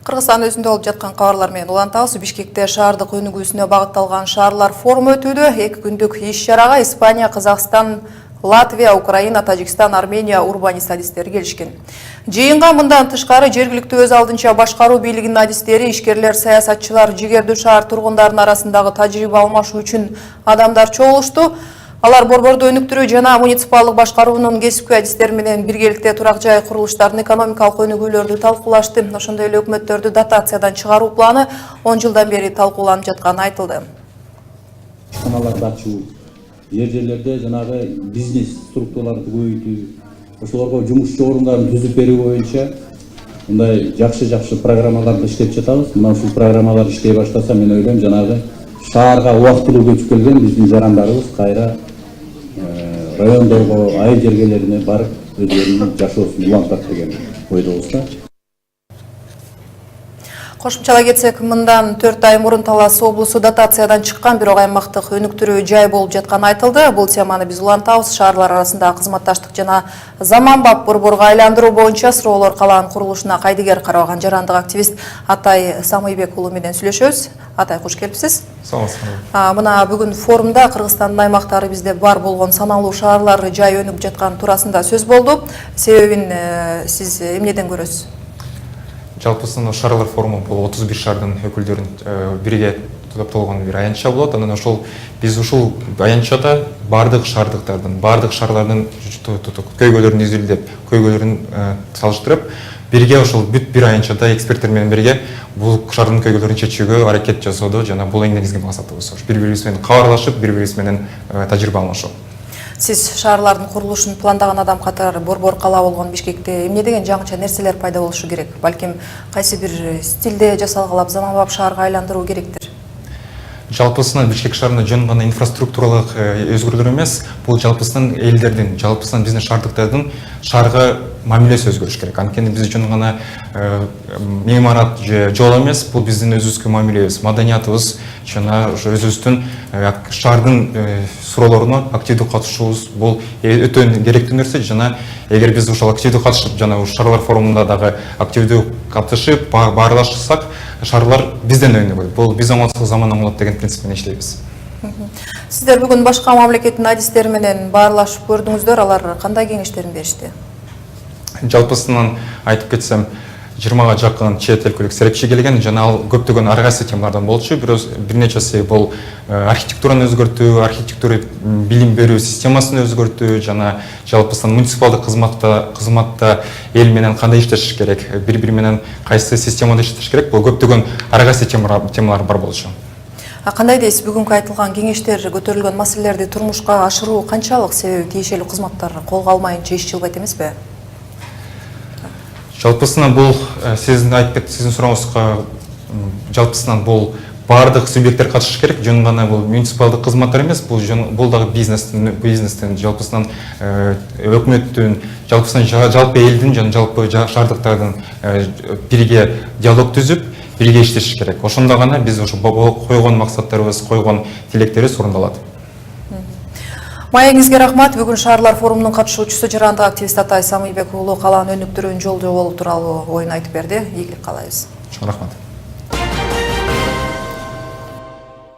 Кыргызстан өзүндө болуп жаткан кабарлар менен улантабыз. Бишкекте шаардык өнүгүүсүнө багытталган шаарлар форуму өтүүдө. 2 күндүк иш-чарага Испания, Казакстан, Латвия, Украина, Тажикстан, Армения урбанист адистери келишкен. Жыйынга мындан тышкары жергиликтүү өз алдынча башкаруу бийлигинин адистери, ишкерлер, саясатчылар, жигердүү шаар тургундарынын арасындагы тажрыйба алмашуу үчүн адамдар чогулушту. Алар борборду өнүктүрүү жана муниципалдык башкаруунун кесипкөй адистери менен биргеликте турак жай курулуштарынын экономикалык өнүгүүлөрдү талкуулашты. Ошондой эле өкмөттөрдү дотациядан чыгаруу планы 10 жылдан бери талкууланып жатканы айтылды. Каналарды ачуу, жерлерде жанагы бизнес структураларды көбөйтүү, ошолорго жумушчу орундарын түзүп берүү боюнча мындай жакшы программаларды иштеп жатабыз. Мына ушул программалар иштей баштаса, мен ойлойм, жанагы шаарга убактылуу көчүп келген биздин жарандарыбыз кайра райондорго, айыл жергелерине барып өздөрүнүн жашоосун улантат деген ойдобуз да. Кошумчалай кетсек, мындан 4 ай мурун Талас облусу дотациядан чыккан, бирок аймактык өнүктүрүү жай болуп жатканы айтылды. Бул теманы биз улантабыз. Шаарлар арасында кызматташтык жана заманбап борборго айландыруу боюнча суроолор калаанын курулушуна кайдыгер карабаган жарандык активист Атай Самыйбек уулу менен сүйлөшөбүз. Атай, кош келипсиз. Саламатсызбы. Мына бүгүн форумда Кыргызстандын аймактары бизде бар болгон саналуу шаарлар жай өнүгүп жаткан туурасында сөз болду. Себебин сиз эмнеден көрөсүз? Жалпысынан шаарлар форуму бул 31 шаардын өкүлдөрүн бирге топтолгон бир аянтча болот. Анан биз ушул аянтчада бардык шаардыктардын, бардык шаарлардын көйгөйлөрүн изилдеп, көйгөйлөрүн салыштырып, бирге ошол бүт бир аянтчада эксперттер менен бирге бул шаардын көйгөйлөрүн чечүүгө аракет жасоодо жана бул эң негизги максатыбыз. Бири-бирибиз менен кабарлашып, бири-бирибиз менен тажрыйба алмашуу. Сиз шаарлардын курулушун пландаган адам катары борбор кала болгон Бишкекте эмне деген жаңыча нерселер пайда болушу керек? Балким кайсы бир стилде жасалгалап, заманбап шаарга айландыруу керектир? Жалпысынан Бишкек шаарында жөн гана инфраструктуралык өзгөрүүлөр эмес, бул жалпысынан элдердин, жалпысынан биздин шаардыктардын шаарга мамилеси өзгөрүш керек. Анткени биз жөн гана меморат же жол эмес, бул биздин өзүбүзгө мамилебиз, маданиятыбыз жана өзүбүздүн шаардын суроолоруна активдүү катышуубуз бул өтө керектүү нерсе. Жана эгер биз ошол активдүү катышып, жана шаарлар форумунда дагы активдүү катышып, баарлашсак, шаарлар бизден өнүгөт. Бул биз оңолсок заман оңолот деген принцип менен иштейбиз. Сиздер бүгүн башка мамлекеттин адистери менен баарлашып көрдүңүздөр, алар кандай кеңештерин беришти? Жалпысынан айтып кетсем, 20-га жакын чет өлкөлүк серепчи келген, жана ал көптөгөн ар кайсы темалардан болчу. Бир нечеси бул архитектураны өзгөртүү, архитектура билим берүү системасын өзгөртүү, жана жалпысынан муниципалдык кызматта эл менен кандай иштеш керек, бири-бири менен кайсы системада иштеш керек, бул көптөгөн ар кайсы темалар бар болчу. Кандай дейсиз, бүгүнкү айтылган кеңештер, көтөрүлгөн маселелерди турмушка ашыруу канчалык? Себеби тиешелүү кызматтар колго алмайынча иш жылбайт эмеспи? Жалпысынан бул сиздин сурооңузга жалпысынан бул бардык субъекттер катышыш керек. Жөн гана бул муниципалдык кызматтар эмес, бул дагы бизнестин, жалпысынан өкмөттүн, жалпысынан жалпы элдин жана жалпы шаардыктардын бирге диалог түзүп, бирге иштеш керек. Ошондо гана биз ошо койгон максаттарыбыз, койгон тилектерибиз орундалат. Маегиңизге рахмат. Бүгүн шаарлар форумунун катышуучусу жарандык активист Атай Самыйбек уулу калааны өнүктүрүүнүн жолу болуу тууралуу оюн айтып берди. Ийгилик каалайбыз. Рахмат.